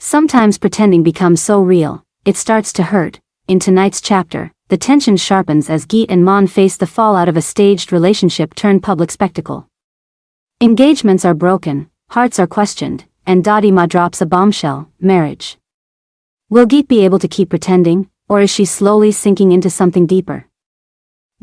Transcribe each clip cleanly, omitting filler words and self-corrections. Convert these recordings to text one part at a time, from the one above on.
Sometimes pretending becomes so real, it starts to hurt. In tonight's chapter, the tension sharpens as Geet and Maan face the fallout of a staged relationship turned public spectacle. Engagements are broken, hearts are questioned, and Daadi Ma drops a bombshell: marriage. Will Geet be able to keep pretending, or is she slowly sinking into something deeper?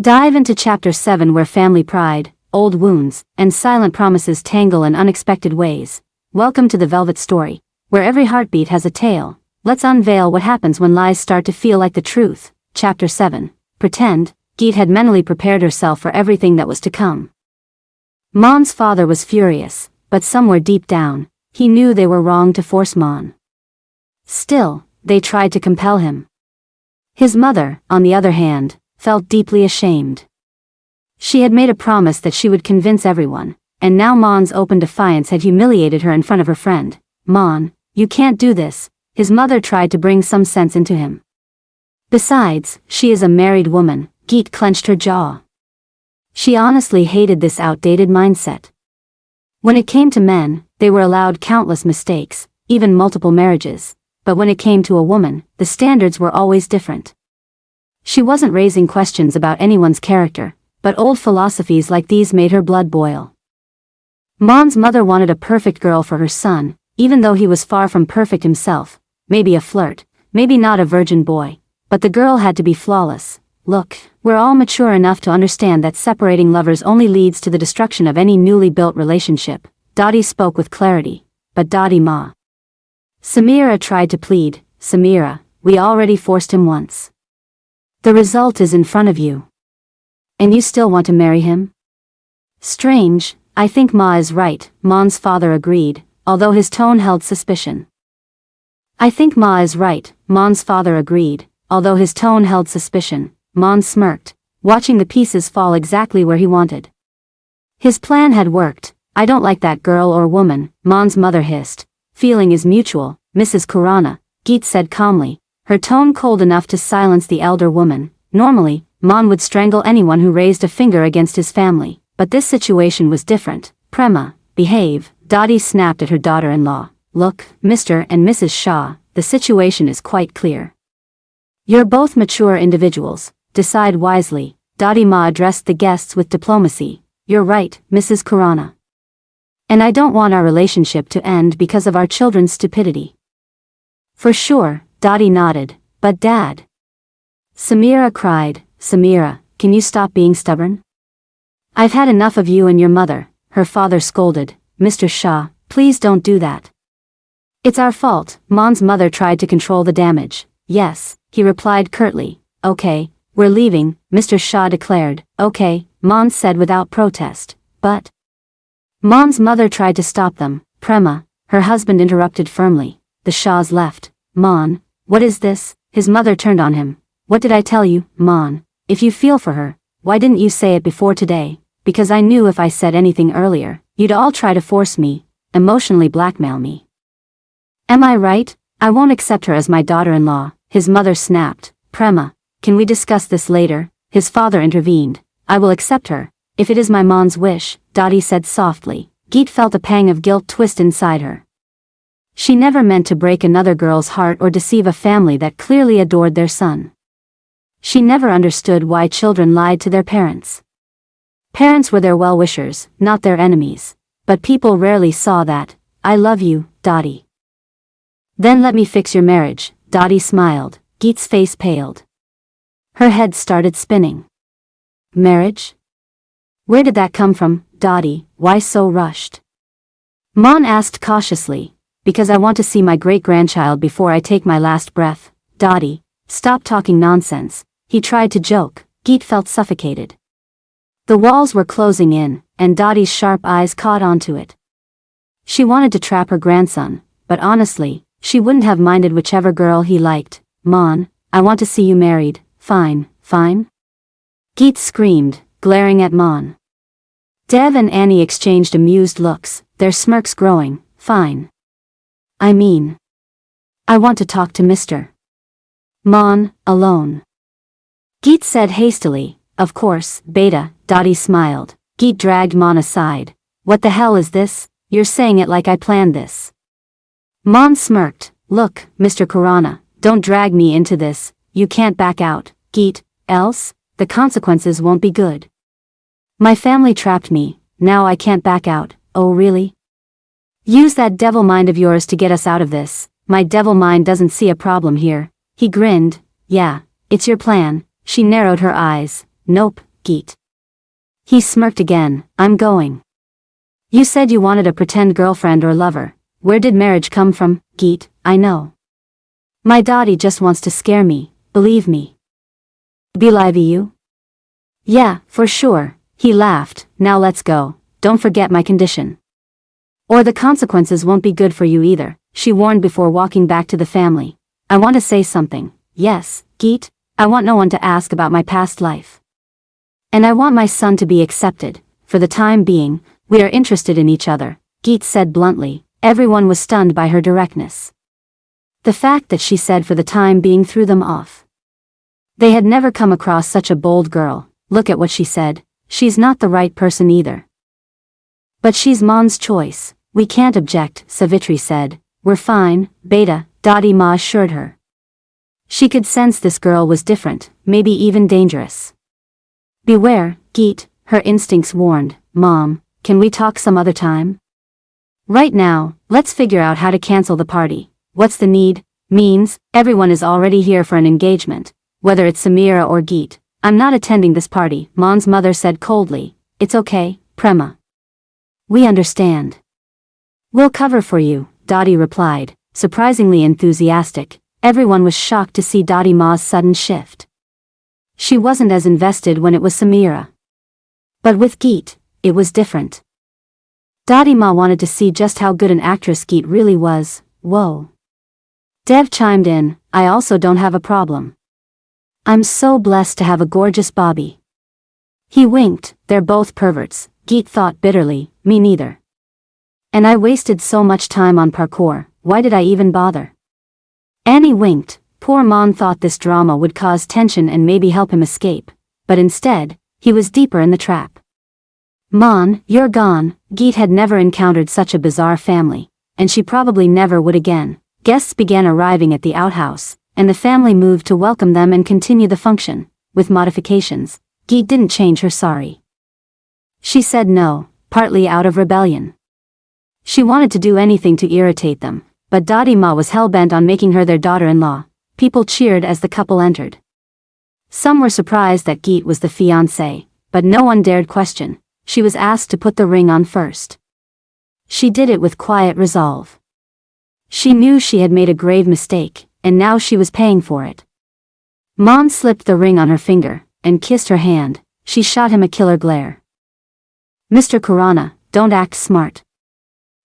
Dive into Chapter 7, where family pride, old wounds, and silent promises tangle in unexpected ways. Welcome to the Velvet Story, where every heartbeat has a tale. Let's unveil what happens when lies start to feel like the truth. Chapter 7. Pretend. Geet had mentally prepared herself for everything that was to come. Maan's father was furious, but somewhere deep down, he knew they were wrong to force Maan. Still, they tried to compel him. His mother, on the other hand, felt deeply ashamed. She had made a promise that she would convince everyone, and now Maan's open defiance had humiliated her in front of her friend. "Maan, you can't do this," his mother tried to bring some sense into him. Besides, she is a married woman. Geet clenched her jaw. She honestly hated this outdated mindset. When it came to men, they were allowed countless mistakes, even multiple marriages, but when it came to a woman, the standards were always different. She wasn't raising questions about anyone's character, but old philosophies like these made her blood boil. Maan's mother wanted a perfect girl for her son, even though he was far from perfect himself. Maybe a flirt, maybe not a virgin boy, but the girl had to be flawless. "Look, we're all mature enough to understand that separating lovers only leads to the destruction of any newly built relationship." Daadi spoke with clarity, but Daadi Ma. Sameera tried to plead. "Sameera, we already forced him once. The result is in front of you. And you still want to marry him?" "Strange, I think Ma is right," Maan's father agreed, although his tone held suspicion. "I think Ma is right," Maan's father agreed, although his tone held suspicion. Maan smirked, watching the pieces fall exactly where he wanted. His plan had worked. "I don't like that girl or woman," Maan's mother hissed. "Feeling is mutual, Mrs. Khurana," Geet said calmly, her tone cold enough to silence the elder woman. Normally, Maan would strangle anyone who raised a finger against his family, but this situation was different. "Prema, behave," Daadi snapped at her daughter-in-law. "Look, Mr. and Mrs. Shah, the situation is quite clear. You're both mature individuals. Decide wisely." Daadi Ma addressed the guests with diplomacy. "You're right, Mrs. Khurana. And I don't want our relationship to end because of our children's stupidity." "For sure," Daadi nodded. "But Dad." Sameera cried. "Sameera, can you stop being stubborn? I've had enough of you and your mother," her father scolded. "Mr. Shah, please don't do that. It's our fault." Maan's mother tried to control the damage. "Yes," he replied curtly. "Okay, we're leaving," Mr. Shah declared. "Okay," Maan said without protest. "But..." Maan's mother tried to stop them. "Prema," her husband interrupted firmly. "The Shahs left." "Maan, what is this?" His mother turned on him. "What did I tell you, Maan? If you feel for her, why didn't you say it before today?" "Because I knew if I said anything earlier, you'd all try to force me, emotionally blackmail me. Am I right? I won't accept her as my daughter-in-law," his mother snapped. "Prema, can we discuss this later?" His father intervened. "I will accept her, if it is my mom's wish," Daadi said softly. Geet felt a pang of guilt twist inside her. She never meant to break another girl's heart or deceive a family that clearly adored their son. She never understood why children lied to their parents. Parents were their well-wishers, not their enemies. But people rarely saw that. "I love you, Daadi." "Then let me fix your marriage," Daadi smiled. Geet's face paled. Her head started spinning. "Marriage? Where did that come from, Daadi? Why so rushed?" Maan asked cautiously. "Because I want to see my great-grandchild before I take my last breath." "Daadi, stop talking nonsense," he tried to joke. Geet felt suffocated. The walls were closing in, and Daadi's sharp eyes caught onto it. She wanted to trap her grandson, but honestly, she wouldn't have minded whichever girl he liked. "Maan, I want to see you married." "Fine, fine?" Geet screamed, glaring at Maan. Dev and Annie exchanged amused looks, their smirks growing. "Fine. I mean, I want to talk to Mr. Maan, alone." Geet said hastily. "Of course, Beta," Daadi smiled. Geet dragged Maan aside. "What the hell is this? You're saying it like I planned this." Maan smirked. Look, Mr. Khurana, don't drag me into this, you can't back out, Geet, else, the consequences won't be good. My family trapped me, now I can't back out, oh really? Use that devil mind of yours to get us out of this. My devil mind doesn't see a problem here. He grinned. Yeah, it's your plan. She narrowed her eyes. Nope, Geet. He smirked again. I'm going. You said you wanted a pretend girlfriend or lover. Where did marriage come from, Geet? I know. My Daadi just wants to scare me, believe me. Believe you? Yeah, for sure. He laughed. Now let's go. Don't forget my condition. Or the consequences won't be good for you either, she warned before walking back to the family. I want to say something. Yes, Geet, I want no one to ask about my past life. And I want my son to be accepted. For the time being, we are interested in each other, Geet said bluntly. Everyone was stunned by her directness. The fact that she said for the time being threw them off. They had never come across such a bold girl. Look at what she said. She's not the right person either. But she's Maan's choice. We can't object, Savitri said. We're fine, Beta, Daadi Ma assured her. She could sense this girl was different, maybe even dangerous. Beware, Geet, her instincts warned. Mom, can we talk some other time? Right now, let's figure out how to cancel the party. What's the need? Means, everyone is already here for an engagement. Whether it's Sameera or Geet. I'm not attending this party, Maan's mother said coldly. It's okay, Prema. We understand. We'll cover for you, Daadi replied, surprisingly enthusiastic. Everyone was shocked to see Daadi Ma's sudden shift. She wasn't as invested when it was Sameera. But with Geet, it was different. Daadi Ma wanted to see just how good an actress Geet really was. Whoa. Dev chimed in, I also don't have a problem. I'm so blessed to have a gorgeous Bobby. He winked, they're both perverts, Geet thought bitterly, me neither. And I wasted so much time on parkour, why did I even bother? Annie winked, poor Maan thought this drama would cause tension and maybe help him escape, but instead, he was deeper in the trap. Maan, you're gone. Geet had never encountered such a bizarre family, and she probably never would again. Guests began arriving at the outhouse, and the family moved to welcome them and continue the function, with modifications. Geet didn't change her sorry. She said no, partly out of rebellion. She wanted to do anything to irritate them, but Daadi Ma was hell-bent on making her their daughter-in-law. People cheered as the couple entered. Some were surprised that Geet was the fiancé, but no one dared question. She was asked to put the ring on first. She did it with quiet resolve. She knew she had made a grave mistake, and now she was paying for it. Maan slipped the ring on her finger, and kissed her hand. She shot him a killer glare. Mr. Khurana, don't act smart.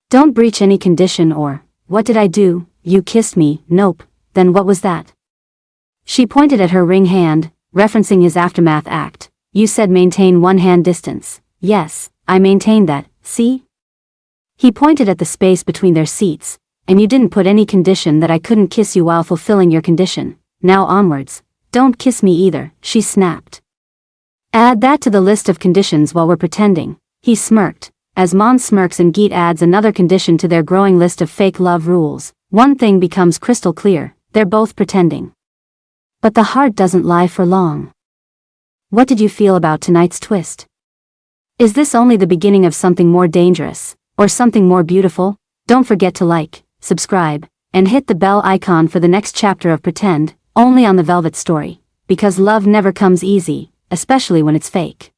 Don't breach any condition or, what did I do? You kissed me. Nope, then what was that? She pointed at her ring hand, referencing his aftermath act. You said maintain one-hand distance. Yes, I maintained that, see? He pointed at the space between their seats, and you didn't put any condition that I couldn't kiss you while fulfilling your condition. Now onwards, don't kiss me either, she snapped. Add that to the list of conditions while we're pretending. He smirked. As Maan smirks and Geet adds another condition to their growing list of fake love rules, one thing becomes crystal clear, they're both pretending. But the heart doesn't lie for long. What did you feel about tonight's twist? Is this only the beginning of something more dangerous, or something more beautiful? Don't forget to like, subscribe, and hit the bell icon for the next chapter of Pretend, only on the Velvet Story, because love never comes easy, especially when it's fake.